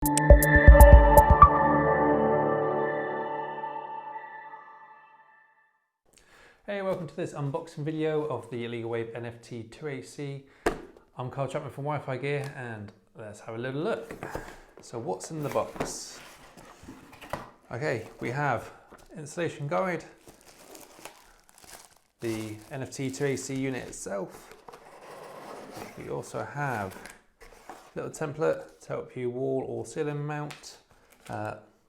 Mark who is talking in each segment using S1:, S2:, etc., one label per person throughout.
S1: Hey, welcome to this unboxing video of the LigoWave NFT 2AC. I'm Carl Chapman from WifiGear and let's have a little look. So what's in the box? Okay, we have installation guide, the NFT 2AC unit itself. We also have a little template to help you wall or ceiling mount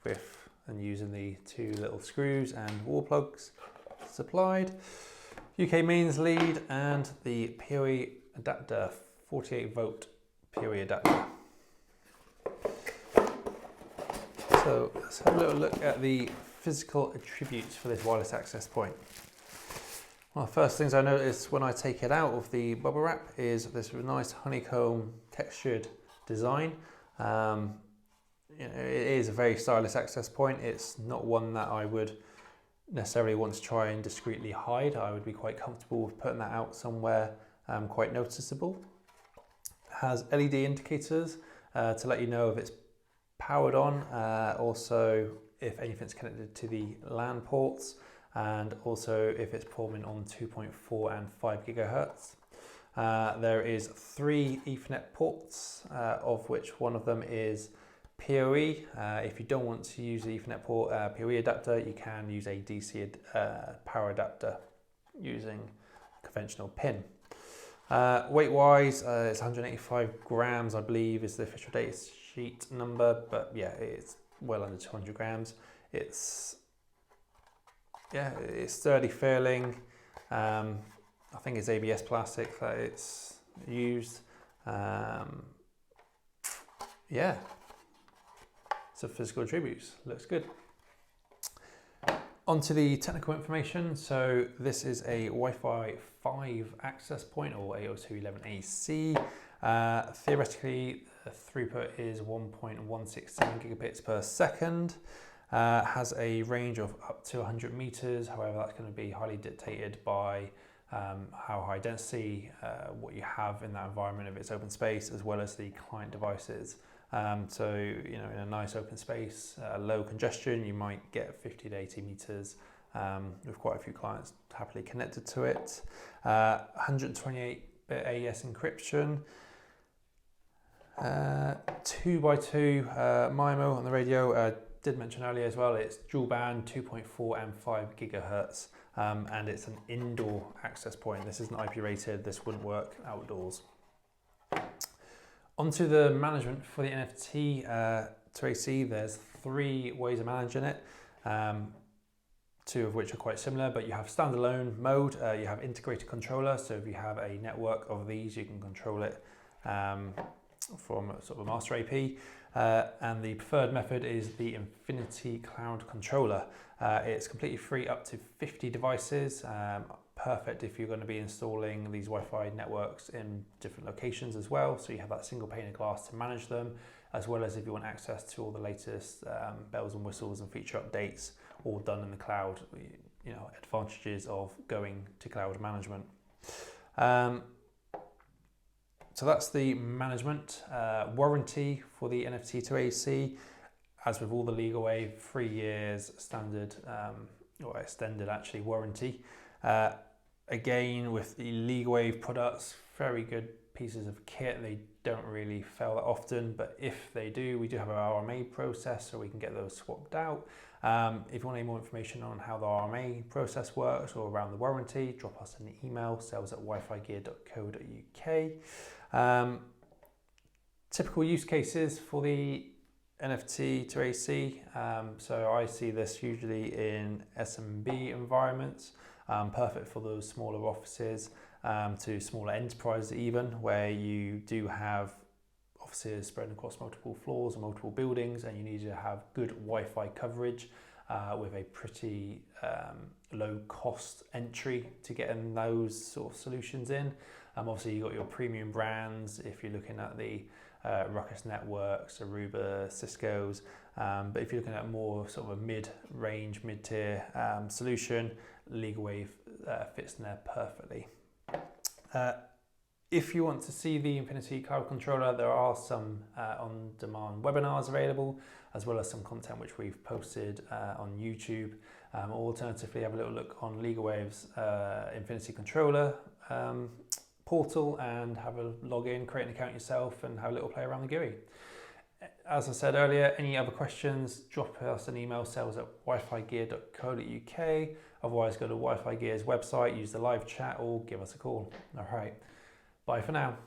S1: with and using the two little screws and wall plugs supplied, UK mains lead and the PoE adapter, 48 volt PoE adapter. So let's have a little look at the physical attributes for this wireless access point. One of the first things I notice when I take it out of the bubble wrap is this nice honeycomb textured design. It is a very stylish access point. It's not one that I would necessarily want to try and discreetly hide. I would be quite comfortable with putting that out somewhere quite noticeable. It has LED indicators to let you know if it's powered on, also if anything's connected to the LAN ports, and also if it's performing on 2.4 and 5 gigahertz. There is 3 Ethernet ports, of which one of them is PoE. If you don't want to use the Ethernet port PoE adapter, you can use a DC power adapter using a conventional pin. Weight-wise, it's 185 grams, I believe, is the official data sheet number, but yeah, it's well under 200 grams. It's sturdy failing. I think it's ABS plastic that it's used. Yeah. So physical attributes, looks good. Onto the technical information. So this is a Wi-Fi 5 access point, or 802.11ac. Theoretically, the throughput is 1.167 gigabits per second. Has a range of up to 100 meters. However, that's going to be highly dictated by how high density, what you have in that environment, if it's open space, as well as the client devices. So, in a nice open space, low congestion, you might get 50 to 80 meters with quite a few clients happily connected to it. 128-bit AES encryption, 2x2 MIMO on the radio. Did mention earlier as well, it's dual band, 2.4 and 5 gigahertz, and it's an indoor access point. This isn't IP rated, this wouldn't work outdoors. Onto the management for the NFT 2AC, there's 3 ways of managing it, 2 of which are quite similar, but you have standalone mode, you have integrated controller, so if you have a network of these, you can control it from sort of a master AP, and the preferred method is the Infinity Cloud Controller. It's completely free up to 50 devices, perfect if you're going to be installing these Wi-Fi networks in different locations as well, so you have that single pane of glass to manage them, as well as if you want access to all the latest bells and whistles and feature updates all done in the cloud, advantages of going to cloud management. So that's the management. Warranty for the NFT 2AC, as with all the LigoWave, 3 years standard, or extended actually, warranty. Again, with the LigoWave products, very good pieces of kit. They don't really fail that often, but if they do, we do have our RMA process, so we can get those swapped out. If you want any more information on how the RMA process works or around the warranty, drop us an email, sales@wifigear.co.uk. Typical use cases for the NFT 2AC. So I see this usually in SMB environments, perfect for those smaller offices, to smaller enterprises even, where you do have offices spread across multiple floors or multiple buildings, and you need to have good Wi-Fi coverage with a pretty low cost entry to get in those sort of solutions in. Obviously you've got your premium brands if you're looking at the Ruckus Networks, Aruba, Cisco's, but if you're looking at more sort of a mid-range, mid-tier solution, LigoWave fits in there perfectly. If you want to see the Infinity Cloud Controller, there are some on-demand webinars available, as well as some content which we've posted on YouTube. Alternatively, have a little look on LigoWave's Infinity Controller portal and have a login, create an account yourself, and have a little play around the GUI. As I said earlier, any other questions, drop us an email, sales@wifigear.co.uk. Otherwise, go to WifiGear's website, use the live chat, or give us a call. All right, bye for now.